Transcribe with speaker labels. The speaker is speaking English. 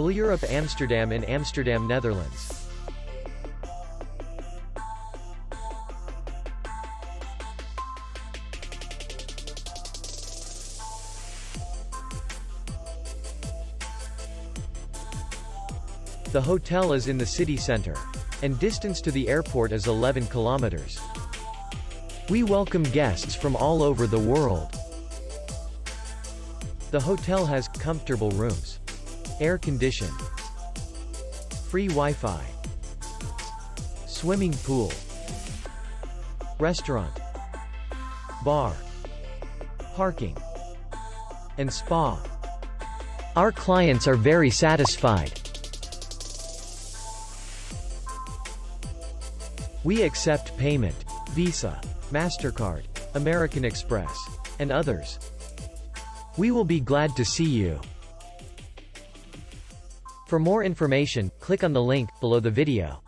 Speaker 1: L'Europe Amsterdam in Amsterdam, Netherlands. The hotel is in the city center, and distance to the airport is 11 kilometers. We welcome guests from all over the world. The hotel has comfortable rooms, air conditioned, free Wi-Fi, swimming pool, restaurant, bar, parking, and spa. Our clients are very satisfied. We accept payment, Visa, MasterCard, American Express, and others. We will be glad to see you. For more information, click on the link below the video.